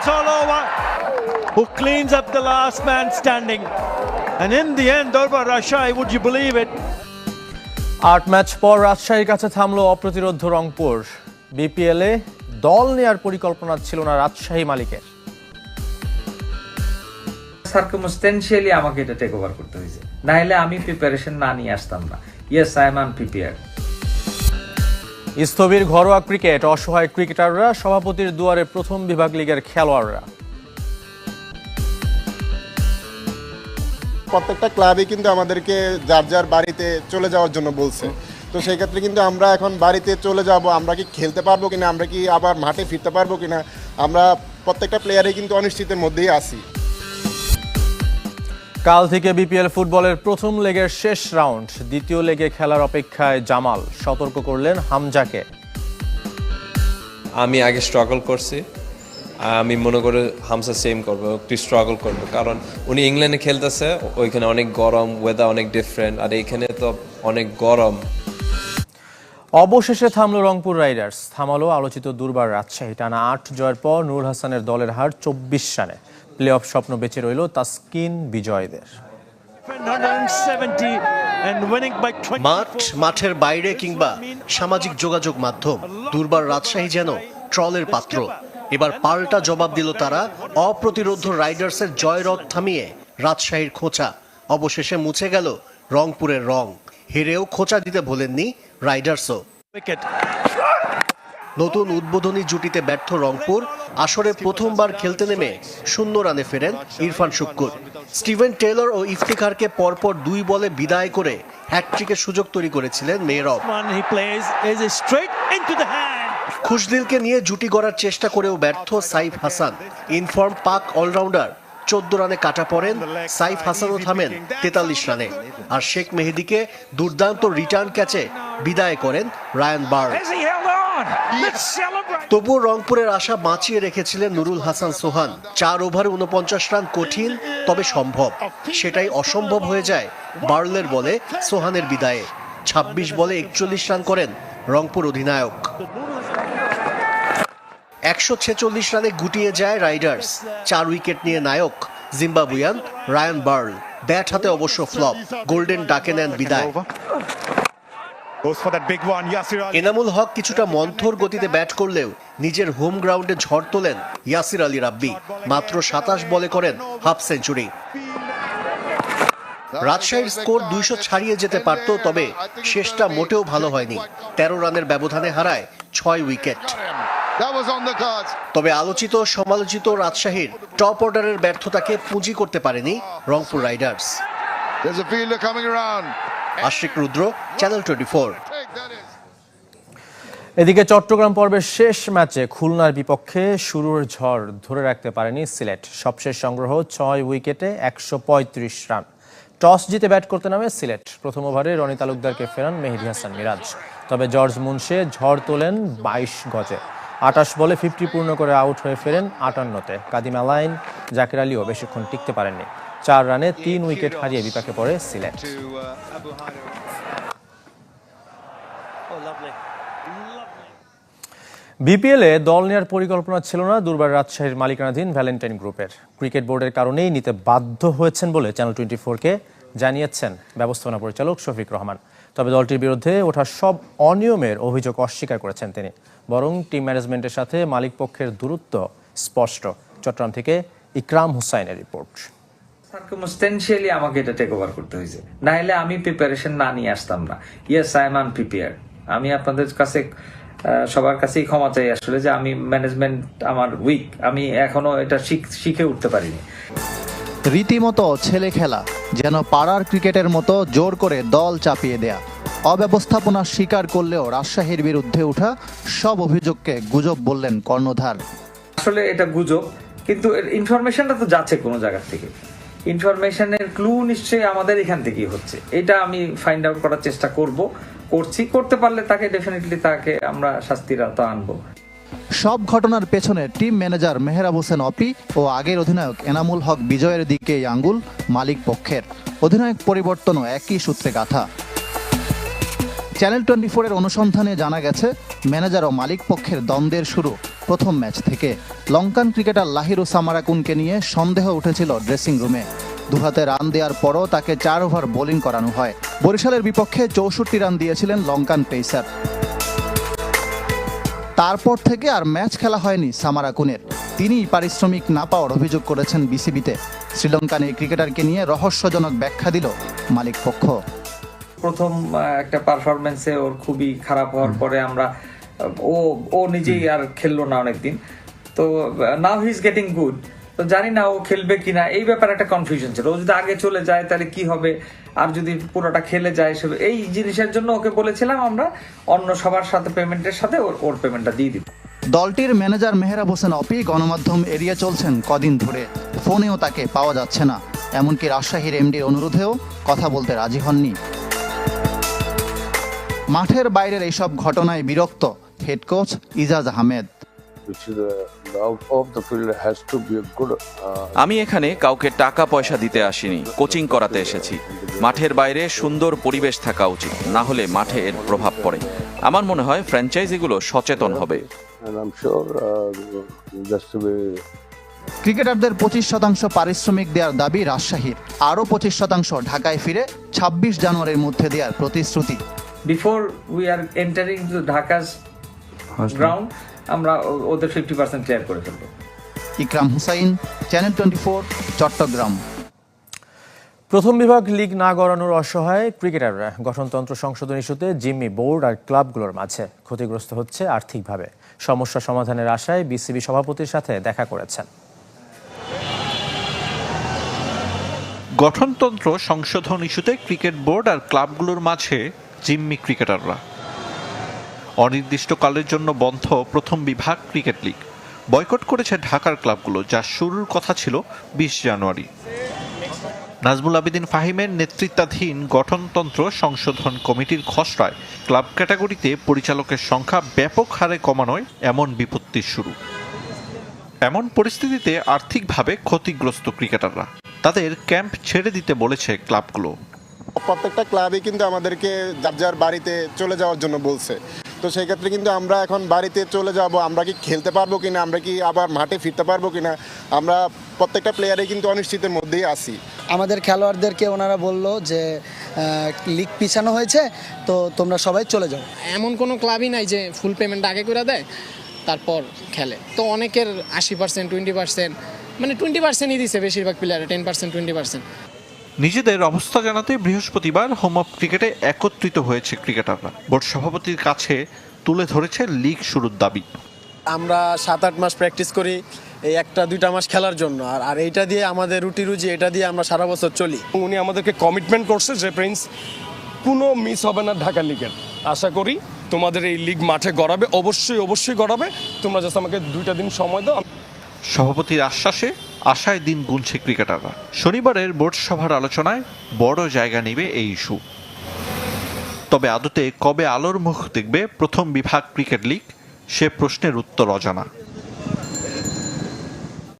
it's all over. Who cleans up the last man standing. And in the end, Durbar Rajshahi, would you believe it? 8 match পর রাজশাহীর কাছে থামলো অপ্রতিরোধ্য রংপুর। বিপিএলে দল নেয়ার পরিকল্পনা ছিল না রাজশাহী মালিকের। সার্কামস্টেন্সিয়ালি আমাকে এটা টেক ওভার করতে হয়েছে, না হলে আমি প্রিপারেশন না নিয়ে আসতাম না। Yes, I am unprepared. স্থবির ঘরোয়া ক্রিকেট, অসহায় ক্রিকেটাররা, সভাপতির দুয়ারে প্রথম বিভাগ লিগের খেলোয়াড়রা। প্রত্যেকটা ক্লাবই কিন্তু আমাদেরকে যার যার বাড়িতে চলে যাওয়ার জন্য বলছে। তো সেই ক্ষেত্রে কিন্তু আমরা এখন বাড়িতে চলে যাব, আমরা কি খেলতে পারবো কিনা, আমরা কি আবার মাঠে ফিরতে পারবো কিনা, আমরা প্রত্যেকটা প্লেয়ারই কিন্তু অনিশ্চিতের মধ্যেই আছি। কাল থেকে বিপিএল ফুটবলের প্রথম লেগের শেষ রাউন্ড। দ্বিতীয় লেগে খেলার অপেক্ষায় জামাল সতর্ক করলেন হামজাকে। আমি আগে স্ট্রাগল করছি, আমি মনে করি হামসা সেম করবে, একটু স্ট্রাগল করবে, কারণ উনি ইংল্যান্ডে খেলতেছে, ওইখানে অনেক গরম, ওয়েদার অনেক ডিফারেন্ট, আর এইখানে তো অনেক গরম। অবশেষে থামলো রংপুর রাইডার্স, থামালো আলোচিত দুর্বার রাজশাহী। টানা 8 জয়ের পর নূর হাসানের দলের হার 24 রানে। প্লে অফ স্বপ্ন বেঁচে রইল তাসকিন বিজয়দের। মাঠের বাইরে কিংবা সামাজিক যোগাযোগ মাধ্যম, দুর্বার রাজশাহী যেন ট্রলের পাত্র। এবার পাল্টা জবাব দিল তারা। অপ্রতিরোধ্য রাইডার্সের জয়রথ থামিয়ে রাজশাহীর খোঁচা। অবশেষে মুছে গেল রংপুরের রং। হেরেও খোঁচা দিতে ভোলেননি রাইডার্সও। নতুন উদ্বোধনী জুটিতে ব্যর্থ রংপুর। আসরে প্রথমবার খেলতে নেমে 0 রানে ফেরেন ইরফান শুক্কুর। স্টিভেন টেলর ও ইফতিখারকে পরপর 2 বলে বিদায় করে হ্যাটট্রিকের সুযোগ তৈরি করেছিলেন মেহরব। খুশদিলকে নিয়ে জুটি গড়ার চেষ্টা করেও ব্যর্থ সাইফ হাসান। ইনফর্ম পাক অলরাউন্ডার 14 রানে কাটা পড়েন। সাইফ হাসানও থামেন 43 রানে। আর শেখ মেহেদীকে দুর্দান্ত রিটার্ন ক্যাচে বিদায় করেন রায়ান বার্ল। তবুও রংপুরের আশা বাঁচিয়ে রেখেছিলেন নুরুল হাসান সোহান। 4 ওভারে 49 রান কঠিন, তবে সম্ভব। সেটাই অসম্ভব হয়ে যায় বার্লের বলে সোহানের বিদায়ে। 26 বলে 41 রান করেন রংপুর অধিনায়ক। 146 রানে গুটিয়ে যায় রাইডার্স। 4 উইকেট নিয়ে নায়ক জিম্বাবুয়ান রায়ান বার্ল। ব্যাট হাতে অবশ্য ফ্লপ, গোল্ডেন ডাকে নেন বিদায়। এনামুল হক কিছুটা মন্থর গতিতে ব্যাট করলেও নিজের হোম গ্রাউন্ডে ঝড় তোলেন ইয়াসির আলী রাব্বি। মাত্র 27 বলে করেন হাফ সেঞ্চুরি। রাজশাহীর স্কোর 200 ছাড়িয়ে যেতে পারত, তবে শেষটা মোটেও ভালো হয়নি। 13 রানের ব্যবধানে হারায় 6 উইকেট। তবে আলোচিত সমালোচিত রাজশাহীর টপ অর্ডারের ব্যর্থতাকে পুঁজি করতে পারেনি রংপুর রাইডার্স। আশিক রুদ্র, চ্যানেল 24। এদিকে চট্টগ্রাম পর্বের শেষ ম্যাচে খুলনার বিপক্ষে শুরুর ঝড় ধরে রাখতে পারেনি সিলেট। সবশেষ সংগ্রহ 6 উইকেটে 135 রান। টস জিতে ব্যাট করতে নামে সিলেট। প্রথম ওভারে রনি তালুকদারকে ফেরান মেহেদী হাসান মিরাজ। তবে জর্জ মুন্সে ঝড় তোলেন 22 গজে। 28 বলে 50 পূর্ণ করে আউট হয়ে ফেরেন 58-তে। কাদিম আলাইন, জাকির আলীও বেশিক্ষণ টিকতে পারেননি। 4 রানে 3 উইকেট হারিয়ে বিপাকে পড়ে সিলেট। বিপিএলে দল নেওয়ার পরিকল্পনা ছিল না দুর্বার রাজশাহীর মালিকানাধীন ভ্যালেন্টাইন গ্রুপের। ক্রিকেট বোর্ডের কারণেই নিতে বাধ্য হয়েছেন বলে চ্যানেল 24-কে জানিয়েছেন ব্যবস্থাপনা পরিচালক শফিক রহমান। তবে দলটির বিরুদ্ধে ওঠা সব অনিয়মের অভিযোগ অস্বীকার করেছেন তিনি। বরং টিম ম্যানেজমেন্টের সাথে মালিক পক্ষের দূরত্ব স্পষ্ট। চট্টগ্রাম থেকে ইকরাম হুসাইনের রিপোর্ট। সার্কামস্টেন্সিয়ালি আমাকে এটা টেক ওভার করতে হয়েছে, না হলে আমি প্রিপারেশন না নিয়ে আসতাম না। Yes, I am unprepared. আমি আপনাদের কাছে সবার কাছেই ক্ষমা চাই আসলে যে আমি ম্যানেজমেন্ট আমার উইক, আমি এখনো এটা শিখে উঠতে পারিনি। রীতিমতো ছেলে খেলা, যেন পাড়ার ক্রিকেটের মতো জোর করে দল চাপিয়ে দেয়া। অব্যবস্থাপনা স্বীকার করলেও রাজশাহীর বিরুদ্ধে ওঠা সব অভিযোগকে গুজব বললেন কর্ণধার। আসলে এটা গুজব, কিন্তু ইনফরমেশনটা তো যাচ্ছে কোনো জায়গা থেকে। ইনফরমেশনের ক্লু নিশ্চয়ই আমাদের এখান থেকেই হচ্ছে। এটা আমি ফাইন্ড আউট করার চেষ্টা করতে পারলে তাকে ডেফিনেটলি তাকে আমরা শাস্তির আওতায় আনবো। সব ঘটনার পেছনে টিম ম্যানেজার মেহরাব হোসেন অপি ও আগের অধিনায়ক এনামুল হক বিজয়ের দিকেই আঙ্গুল মালিক পক্ষের। অধিনায়ক পরিবর্তনও একই সূত্রে গাঁথা। চ্যানেল 24-এর অনুসন্ধানে জানা গেছে ম্যানেজার ও মালিক পক্ষের দ্বন্দ্বের শুরু প্রথম ম্যাচ থেকে। লঙ্কান ক্রিকেটার লাহিরু সামারাকুনকে নিয়ে সন্দেহ উঠেছিল ড্রেসিং রুমে। দুহাতে রান দেওয়ার পরও তাকে 4 ওভার বোলিং করানো হয়। বরিশালের বিপক্ষে 64 রান দিয়েছিলেন লঙ্কান পেসার। তারপর থেকে আর ম্যাচ খেলা হয়নি সামারাকুনের। তিনি পারিশ্রমিক না পাওয়ার অভিযোগ করেছেন বিসিবিতে। শ্রীলঙ্কান এই ক্রিকেটারকে নিয়ে রহস্যজনক ব্যাখ্যা দিল মালিক পক্ষ। প্রথম একটা পারফরমেন্সে ওর খুবই খারাপ হওয়ার পরে আমরা ও নিজেই আর খেললো না অনেকদিন। তো নাও হি ইজ গেটিং গুড। তো জানি না ও খেলবে কিনা, এই ব্যাপারে একটা কনফিউশন ছিল। ও যদি আগে চলে যায় তাহলে কি হবে, আর যদি পুরোটা খেলে যায়, এই জিনিসের জন্য ওকে বলেছিলাম আমরা অন্য সবার সাথে পেমেন্টের সাথে ওর পেমেন্টটা দিয়ে দিব। দলটির ম্যানেজার মেহরাব হোসেন অপি গণমাধ্যম এড়িয়ে চলছেন কদিন ধরে। ফোনেও তাকে পাওয়া যাচ্ছে না। এমনকি রাজশাহীর এমডির অনুরোধেও কথা বলতে রাজি হননি। মাঠের বাইরের এইসব ঘটনায় বিরক্ত হেড কোচ ইজাজ আহমেদ। আমি এখানে কাউকে টাকা পয়সা দিতে আসিনি, কোচিং করাতে এসেছি। মাঠের বাইরে সুন্দর পরিবেশ থাকা উচিত, না হলে মাঠে এর প্রভাব পড়ে। আমার মনে হয় ফ্র্যাঞ্চাইজিগুলো সচেতন হবে। ক্রিকেটারদের 25% পারিশ্রমিক দেওয়ার দাবি রাজশাহীর। আরও 25% ঢাকায় ফিরে 26 জানুয়ারির মধ্যে দেওয়ার প্রতিশ্রুতি। Before we are entering to Dhaka's ground আমরা ওদের 50% ক্লিয়ার করে ফেলবো। ইকরাম হুসাইন, চ্যানেল 24, চট্টগ্রাম। প্রথম বিভাগ লিগ না গড়ানোর অসহায় ক্রিকেটাররা গঠনতন্ত্র সংশোধন ইস্যুতে জিম্মি বোর্ড আর ক্লাবগুলোর মাঝে ক্ষতিগ্রস্ত হচ্ছে আর্থিকভাবে। সমস্যা সমাধানের আশায় বিসিবি সভাপতির সাথে দেখা করেছেন। গঠনতন্ত্র সংশোধন ইস্যুতে ক্রিকেট বোর্ড আর ক্লাবগুলোর মাঝে জিম্মি ক্রিকেটাররা। অনির্দিষ্টকালের জন্য বন্ধ প্রথম বিভাগ ক্রিকেট লিগ। বয়কট করেছে ঢাকার ক্লাবগুলো, যা শুরুর কথা ছিল 20 জানুয়ারি। নাজমুল আবেদিন ফাহিমের নেতৃত্বাধীন গঠনতন্ত্র সংশোধন কমিটির খসড়ায় ক্লাব ক্যাটাগরিতে পরিচালকের সংখ্যা ব্যাপক হারে কমানোয় এমন বিপত্তির শুরু। এমন পরিস্থিতিতে আর্থিকভাবে ক্ষতিগ্রস্ত ক্রিকেটাররা। তাদের ক্যাম্প ছেড়ে দিতে বলেছে ক্লাবগুলো। প্রত্যেকটা ক্লাবই কিন্তু আমাদেরকে যার যার বাড়িতে চলে যাওয়ার জন্য বলছে। তো সেই ক্ষেত্রে কিন্তু আমরা এখন বাড়িতে চলে যাব, আমরা কি খেলতে পারবো কিনা, আমরা কি আবার মাঠে ফিরতে পারবো কিনা, আমরা প্রত্যেকটা প্লেয়ারই কিন্তু অনিশ্চিতের মধ্যেই আছি। আমাদের খেলোয়াড়দেরকে ওনারা বলল যে লিগ পিছানো হয়েছে, তো তোমরা সবাই চলে যাও। এমন কোনো ক্লাবই নাই যে ফুল পেমেন্ট আগে করে দেয় তারপর খেলে। তো অনেকের 80%, 20%, মানে 20%ই দিছে বেশিরভাগ প্লেয়ার, 10%, 20%। নিজেদের অবস্থা জানাতে বৃহস্পতিবার হোম অফ ক্রিকেটে একত্রিত হয়েছে ক্রিকেটাররা। বোর্ড সভাপতির কাছে তুলে ধরেছে লিগ শুরুর দাবি। আমরা 7-8 মাস প্র্যাকটিস করি এই 1-2 মাস খেলার জন্য, আর এইটা দিয়ে আমাদের রুটি রুজি, এটা দিয়ে আমরা সারা বছর চলি। উনি আমাদেরকে কমিটমেন্ট করছে যে প্রিন্স কোনো মিস হবে না ঢাকা লিগের। আশা করি তোমাদের এই লিগ মাঠে গড়াবে, অবশ্যই গড়াবে। তোমরা জাস্ট আমাকে 2টা দিন সময় দাও। সভাপতির আশ্বাসে আশায় দিন গুনছে ক্রিকেটাররা। শনিবারের বোর্ড সভার আলোচনায় বড় জায়গা নেবে এই ইস্যু। তবে আদতে কবে আলোর মুখ দেখবে প্রথম বিভাগ ক্রিকেট লিগ, সে প্রশ্নের উত্তর অজানা।